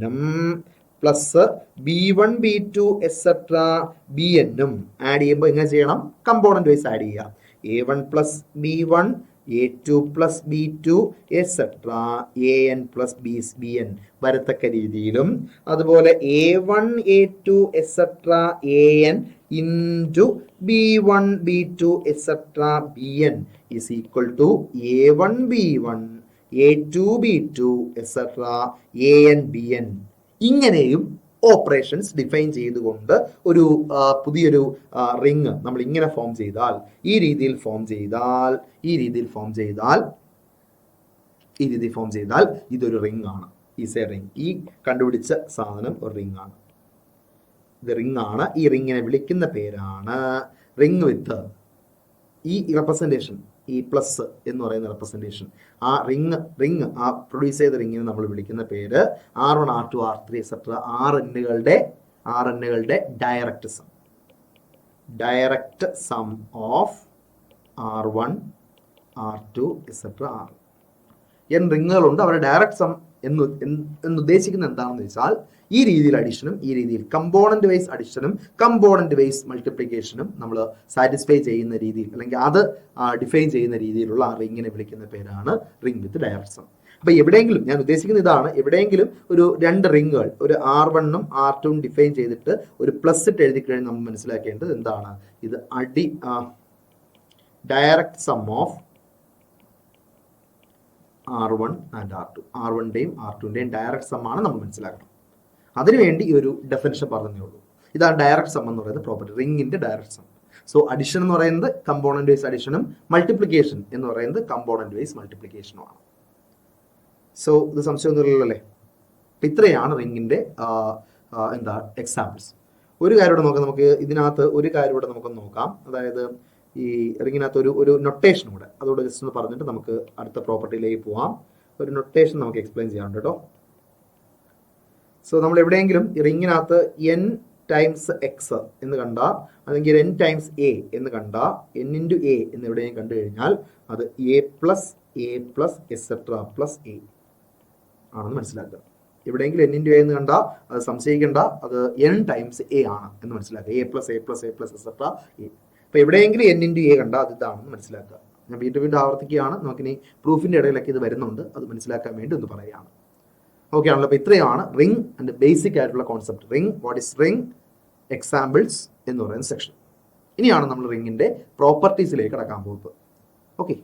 plus B1, B2, etc. Bn add ചെയ്യുമ്പോൾ എങ്ങനെ ചെയ്യണം? കമ്പോണന്റ് വൈസ് ആഡ് ചെയ്യുക. A1 plus B1, A2 plus B2, etc. An plus Bn വരത്തക്ക രീതിയിലും, അതുപോലെ A1, A2, etc. An into B1, B2, etc. Bn is equal to A1, B1, A2, B2, etc. An Bn. ഇങ്ങനെയും ഓപ്പറേഷൻസ് ഡിഫൈൻ ചെയ്തുകൊണ്ട് ഒരു പുതിയൊരു റിങ് നമ്മൾ ഇങ്ങനെ ഫോം ചെയ്താൽ, ഈ രീതിയിൽ ഫോം ചെയ്താൽ ഇതൊരു റിങ് ആണ്. Is A ring. ഈ കണ്ടുപിടിച്ച സാധനം ഒരു റിങ് ആണ്. ഇത് റിങ് ആണ്. ഈ റിങ്ങിനെ വിളിക്കുന്ന പേരാണ് റിങ് വിത്ത് ഈ റെപ്രസെൻറ്റേഷൻ, ഈ പ്ലസ് എന്ന് പറയുന്ന റെപ്രസെൻറ്റേഷൻ. ആ റിങ് ആ പ്രൊഡ്യൂസ് ചെയ്ത റിങ്ങിനെ നമ്മൾ വിളിക്കുന്ന പേര് R1, R2, R3 etc. Rnകളുടെ direct sum of R1, R2 etc. Rn. n റിങ്ങുകളുണ്ട്. അവരുടെ ഡയറക്റ്റ് സം എന്നുദ്ദേശിക്കുന്നത് എന്താണെന്ന് വെച്ചാൽ ഈ രീതിയിൽ അഡിഷനും ഈ രീതിയിൽ കമ്പോണന്റ് വൈസ് അഡിഷനും കമ്പോണന്റ് വൈസ് മൾട്ടിപ്ലിക്കേഷനും നമ്മൾ സാറ്റിസ്ഫൈ ചെയ്യുന്ന രീതിയിൽ, അല്ലെങ്കിൽ അത് ഡിഫൈൻ ചെയ്യുന്ന രീതിയിലുള്ള ആ റിങ്ങിനെ വിളിക്കുന്ന പേരാണ് റിംഗ് വിത്ത് ഡയറക്റ്റ് സം. അപ്പൊ എവിടെയെങ്കിലും ഞാൻ ഉദ്ദേശിക്കുന്നത് ഇതാണ്, എവിടെയെങ്കിലും ഒരു രണ്ട് റിങ്ങുകൾ, ഒരു R1ഉം R2ഉം ഡിഫൈൻ ചെയ്തിട്ട് ഒരു പ്ലസ് ഇട്ട് എഴുതി കഴിഞ്ഞാൽ നമ്മൾ മനസ്സിലാക്കേണ്ടത് എന്താണ്? ഇത് direct sum of R1 and R2. R1ന്റെയും R2ന്റെയും ഡയറക്റ്റ് സം ആണ് നമ്മൾ മനസ്സിലാക്കണം. അതിനുവേണ്ടി ഈ ഒരു ഡെഫിനിഷൻ പറഞ്ഞേ ഉള്ളൂ. ഇതാണ് ഡയറക്റ്റ് സം എന്ന് പറയുന്നത് പ്രോപ്പർട്ടി, റിങ്ങിന്റെ ഡയറക്റ്റ് സം. സോ അഡിഷൻ എന്ന് പറയുന്നത് കമ്പോണന്റ് വൈസ് അഡിഷനും മൾട്ടിപ്ലിക്കേഷൻ എന്ന് പറയുന്നത് കമ്പോണന്റ് വൈസ് മൾട്ടിപ്ലിക്കേഷനുമാണ്. സോ ഇത് സംശയമൊന്നുമില്ലല്ലോ അല്ലേ? ഇത്രയാണ് റിങ്ങിന്റെ എക്സാമ്പിൾസ്. ഒരു കാര്യം കൂടെ നോക്കാം. നമുക്ക് ഇതിനകത്ത് ഒരു കാര്യം കൂടെ നമുക്കൊന്ന് നോക്കാം. അതായത് ഈ റിങ്ങിനകത്ത് ഒരു നൊട്ടേഷൻ കൂടെ, അതുകൂടെ ജസ്റ്റ് ഒന്ന് പറഞ്ഞിട്ട് നമുക്ക് അടുത്ത പ്രോപ്പർട്ടിയിലേക്ക് പോവാം. ഒരു നൊട്ടേഷൻ നമുക്ക് എക്സ്പ്ലെയിൻ ചെയ്യാറുണ്ട് കേട്ടോ. സോ നമ്മൾ എവിടെയെങ്കിലും ഈ റിങ്ങിനകത്ത് n ടൈംസ് എക്സ് എന്ന് കണ്ട, അല്ലെങ്കിൽ n ടൈംസ് എ എന്ന് കണ്ട, n ഇൻറ്റു എ എന്ന് എവിടെയും കണ്ടു കഴിഞ്ഞാൽ അത് A plus etcetera plus A ആണെന്ന് മനസ്സിലാക്കുക. എവിടെയെങ്കിലും n ഇൻറ്റു എ എന്ന് കണ്ട അത് സംശയിക്കേണ്ട, അത് n ടൈംസ് എ ആണ് എന്ന് മനസ്സിലാക്കുക. A plus etcetera A. അപ്പോൾ എവിടെയെങ്കിലും n ഇൻറ്റു എ കണ്ട അത് ഇതാണെന്ന് മനസ്സിലാക്കുക. ഞാൻ വീണ്ടും ആവർത്തിക്കുകയാണ്. നമുക്കിനി പ്രൂഫിൻ്റെ ഇടയിലൊക്കെ ഇത് വരുന്നുണ്ട്, അത് മനസ്സിലാക്കാൻ വേണ്ടി ഒന്ന് പറയുകയാണ്. ഓക്കെ ആണല്ലോ? അപ്പോൾ ഇത്രയാണ് റിംഗ് ആൻഡ് ബേസിക് ആയിട്ടുള്ള concept. Ring, what is ring, examples എന്ന് പറയുന്ന സെക്ഷൻ. ഇനിയാണ് നമ്മൾ റിങ്ങിൻ്റെ പ്രോപ്പർട്ടീസിലേക്ക് കടക്കാൻ പോകുന്നത്. ഓക്കെ.